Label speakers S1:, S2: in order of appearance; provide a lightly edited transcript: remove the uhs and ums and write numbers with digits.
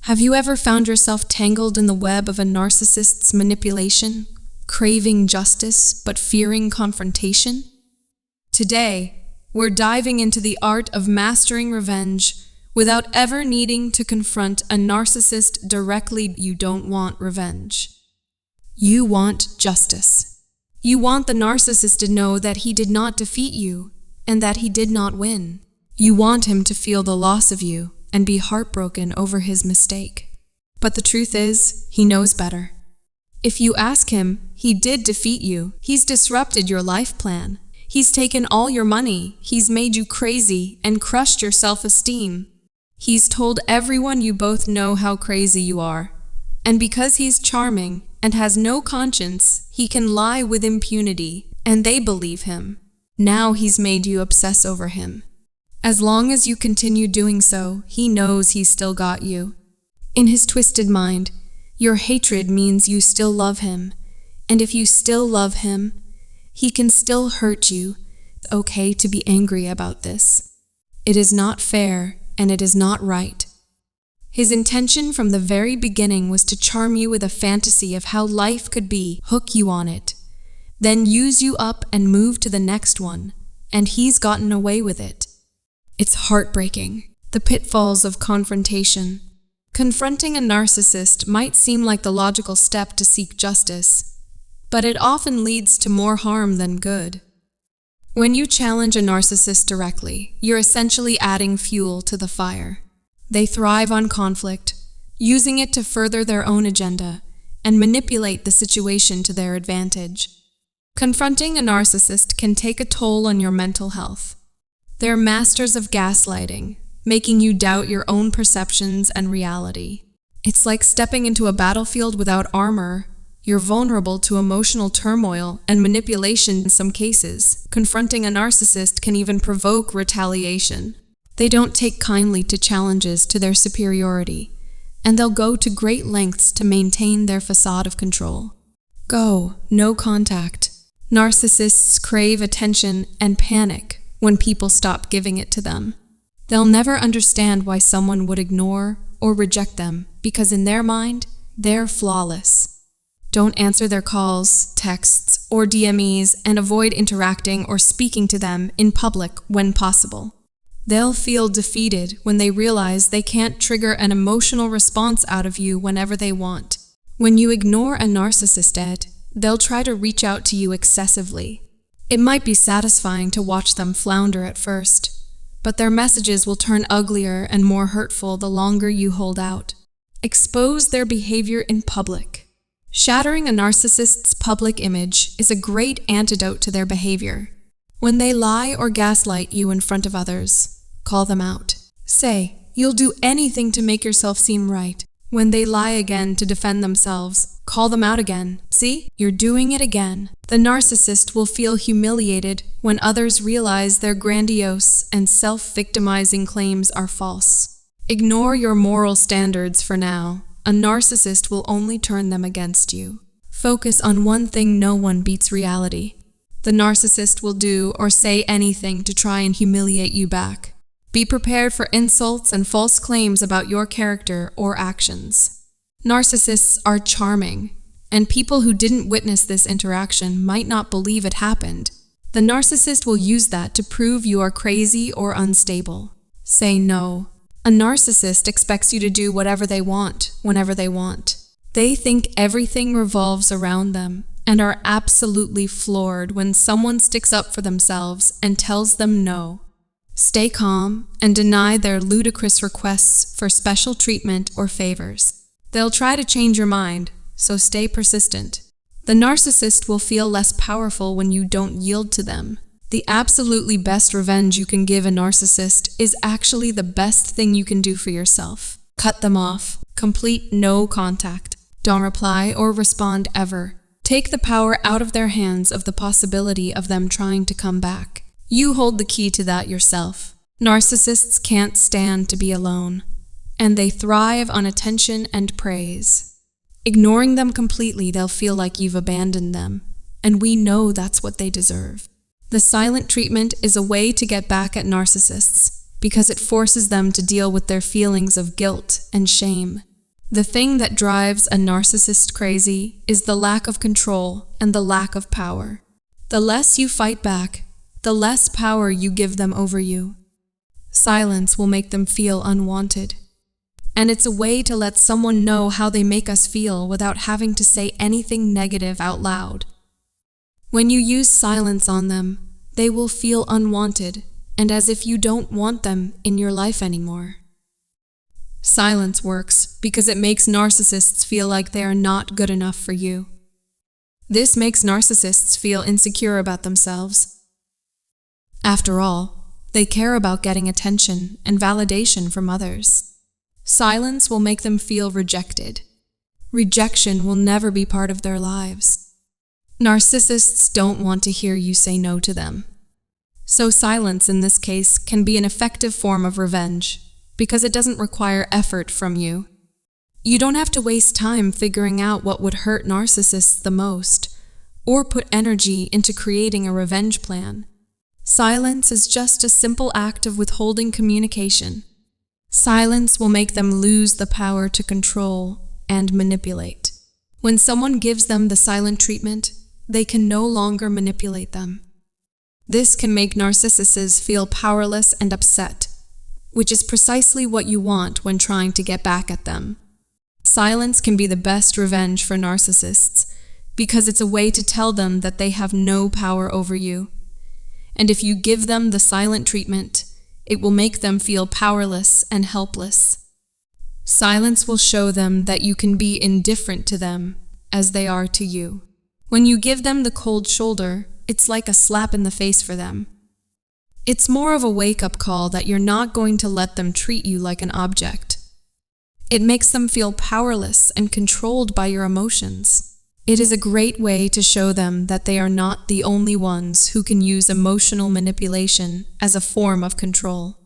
S1: Have you ever found yourself tangled in the web of a narcissist's manipulation, craving justice but fearing confrontation? Today, we're diving into the art of mastering revenge without ever needing to confront a narcissist directly. You don't want revenge. You want justice. You want the narcissist to know that he did not defeat you and that he did not win. You want him to feel the loss of you and be heartbroken over his mistake. But the truth is, he knows better. If you ask him, he did defeat you. He's disrupted your life plan. He's taken all your money. He's made you crazy and crushed your self-esteem. He's told everyone you both know how crazy you are. And because he's charming and has no conscience, he can lie with impunity, and they believe him. Now he's made you obsess over him. As long as you continue doing so, he knows he's still got you. In his twisted mind, your hatred means you still love him. And if you still love him, he can still hurt you. It's okay to be angry about this. It is not fair, and it is not right. His intention from the very beginning was to charm you with a fantasy of how life could be, hook you on it, then use you up and move to the next one, and he's gotten away with it. It's heartbreaking. The pitfalls of confrontation. Confronting a narcissist might seem like the logical step to seek justice, but it often leads to more harm than good. When you challenge a narcissist directly, you're essentially adding fuel to the fire. They thrive on conflict, using it to further their own agenda and manipulate the situation to their advantage. Confronting a narcissist can take a toll on your mental health. They're masters of gaslighting, making you doubt your own perceptions and reality. It's like stepping into a battlefield without armor. You're vulnerable to emotional turmoil and manipulation in some cases. Confronting a narcissist can even provoke retaliation. They don't take kindly to challenges to their superiority, and they'll go to great lengths to maintain their facade of control. Go, no contact. Narcissists crave attention and panic when people stop giving it to them. They'll never understand why someone would ignore or reject them, because in their mind, they're flawless. Don't answer their calls, texts, or DMs, and avoid interacting or speaking to them in public when possible. They'll feel defeated when they realize they can't trigger an emotional response out of you whenever they want. When you ignore a narcissist, they'll try to reach out to you excessively. It might be satisfying to watch them flounder at first, but their messages will turn uglier and more hurtful the longer you hold out. Expose their behavior in public. Shattering a narcissist's public image is a great antidote to their behavior. When they lie or gaslight you in front of others, call them out. Say, "You'll do anything to make yourself seem right." When they lie again to defend themselves, call them out again. See, you're doing it again. The narcissist will feel humiliated when others realize their grandiose and self-victimizing claims are false. Ignore your moral standards for now. A narcissist will only turn them against you. Focus on one thing: no one beats reality. The narcissist will do or say anything to try and humiliate you back. Be prepared for insults and false claims about your character or actions. Narcissists are charming, and people who didn't witness this interaction might not believe it happened. The narcissist will use that to prove you are crazy or unstable. Say no. A narcissist expects you to do whatever they want, whenever they want. They think everything revolves around them and are absolutely floored when someone sticks up for themselves and tells them no. Stay calm and deny their ludicrous requests for special treatment or favors. They'll try to change your mind, so stay persistent. The narcissist will feel less powerful when you don't yield to them. The absolutely best revenge you can give a narcissist is actually the best thing you can do for yourself. Cut them off. Complete no contact. Don't reply or respond ever. Take the power out of their hands of the possibility of them trying to come back. You hold the key to that yourself. Narcissists can't stand to be alone, and they thrive on attention and praise. Ignoring them completely, they'll feel like you've abandoned them, and we know that's what they deserve. The silent treatment is a way to get back at narcissists because it forces them to deal with their feelings of guilt and shame. The thing that drives a narcissist crazy is the lack of control and the lack of power. The less you fight back, the less power you give them over you. Silence will make them feel unwanted. And it's a way to let someone know how they make us feel without having to say anything negative out loud. When you use silence on them, they will feel unwanted and as if you don't want them in your life anymore. Silence works because it makes narcissists feel like they are not good enough for you. This makes narcissists feel insecure about themselves. After all, they care about getting attention and validation from others. Silence will make them feel rejected. Rejection will never be part of their lives. Narcissists don't want to hear you say no to them. So silence in this case can be an effective form of revenge because it doesn't require effort from you. You don't have to waste time figuring out what would hurt narcissists the most or put energy into creating a revenge plan. Silence is just a simple act of withholding communication. Silence will make them lose the power to control and manipulate. When someone gives them the silent treatment, they can no longer manipulate them. This can make narcissists feel powerless and upset, which is precisely what you want when trying to get back at them. Silence can be the best revenge for narcissists because it's a way to tell them that they have no power over you. And if you give them the silent treatment, it will make them feel powerless and helpless. Silence will show them that you can be indifferent to them as they are to you. When you give them the cold shoulder, it's like a slap in the face for them. It's more of a wake-up call that you're not going to let them treat you like an object. It makes them feel powerless and controlled by your emotions. It is a great way to show them that they are not the only ones who can use emotional manipulation as a form of control.